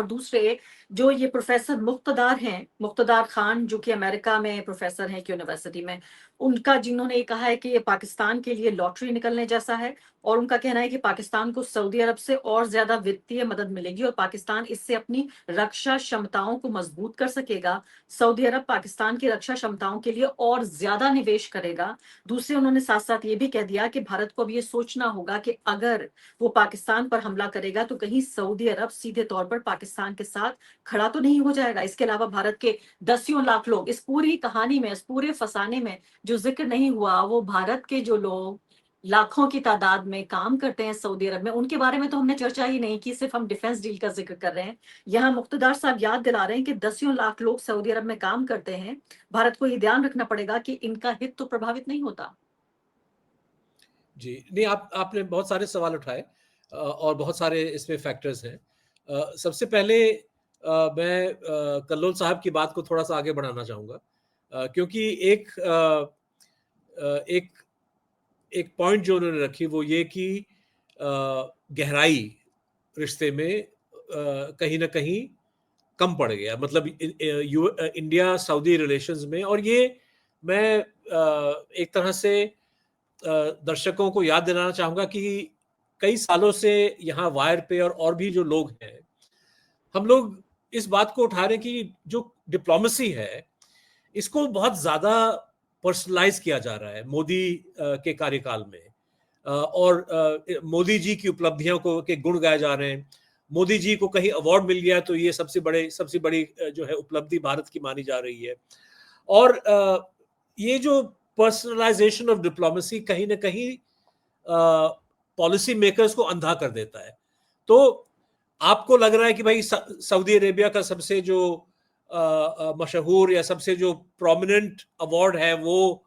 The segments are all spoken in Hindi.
दूसरे जो ये प्रोफेसर मुक्तदार खान जो कि अमेरिका में प्रोफेसर हैं एक यूनिवर्सिटी में, उनका जिन्होंने ये कहा है कि ये पाकिस्तान के लिए लॉटरी निकलने जैसा है और उनका कहना है कि पाकिस्तान को सऊदी अरब से और ज्यादा वित्तीय मदद मिलेगी और पाकिस्तान इससे अपनी रक्षा क्षमताओं को मजबूत कर सकेगा। सऊदी अरब पाकिस्तान की रक्षा क्षमताओं के लिए और ज्यादा निवेश करेगा। दूसरे उन्होंने साथ साथ ये भी कह दिया कि भारत को अब ये सोचना होगा कि अगर वो पाकिस्तान पर हमला करेगा तो कहीं सऊदी अरब सीधे तौर पर पाकिस्तान के साथ खड़ा तो नहीं हो जाएगा। इसके अलावा भारत के दसियों लाख लोग इस पूरी कहानी में, इस पूरे फसाने में जो जिक्र नहीं हुआ, वो भारत के जो लोग लाखों की तादाद में काम करते हैं सऊदी अरब में, उनके बारे में तो हमने चर्चा ही नहीं की, सिर्फ हम डिफेंस डील का जिक्र कर रहे हैं। यहाँ मुक्तदार साहब याद दिला रहे हैं कि दसियों लाख लोग सऊदी अरब में काम करते हैं। भारत को ये ध्यान रखना पड़ेगा कि इनका हित तो प्रभावित नहीं होता। जी, नहीं आपने बहुत सारे सवाल उठाए और बहुत सारे इसमें फैक्टर्स हैं। सबसे पहले मैं कल्लोल साहब की बात को थोड़ा-सा आगे बढ़ाना चाहूँगा क्योंकि एक एक पॉइंट जो उन्होंने रखी वो ये कि गहराई रिश्ते में कहीं न कहीं कम पड़ गया, मतलब इंडिया सऊदी रिलेशंस में। और ये मैं एक तरह से दर्शकों को याद दिलाना चाहूँगा कि कई सालों से यहाँ वायर पे और भी जो लोग हैं, हम लोग इस बात को उठा रहे हैं कि जो डिप्लोमेसी है, इसको बहुत ज़्यादा पर्सनलाइज़ किया जा रहा है मोदी के कार्यकाल में। और मोदी जी की उपलब्धियों के गुण गाए जा रहे हैं। मोदी जी को कहीं अवार्ड मिल गया तो ये सबसे बड़ी जो है उपलब्धि भारत की मानी जा रही है। और ये जो पर्सनलाइजेशन ऑफ डिप्लोमेसी कहीं न कहीं पॉलिसी मेकर्स को अंधा कर देता है। तो आपको लग रहा है कि भाई सऊदी अरेबिया का सबसे जो मशहूर या सबसे जो प्रोमिनेंट अवार्ड है वो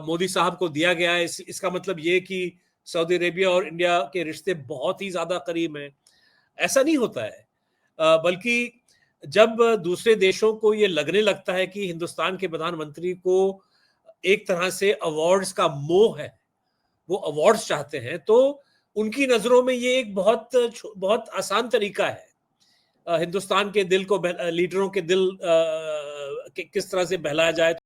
मोदी साहब को दिया गया है, इसका मतलब ये कि सऊदी अरेबिया और इंडिया के रिश्ते बहुत ही ज्यादा करीब हैं। ऐसा नहीं होता है। बल्कि जब दूसरे देशों को ये लगने लगता है कि हिंदुस्तान के प्रधानमंत्री को एक तरह से अवार्ड्स का मोह है, वो अवार्ड्स चाहते हैं, तो उनकी नजरों में ये एक बहुत आसान तरीका है हिंदुस्तान के दिल को, लीडरों के दिल किस तरह से बहलाया जाए।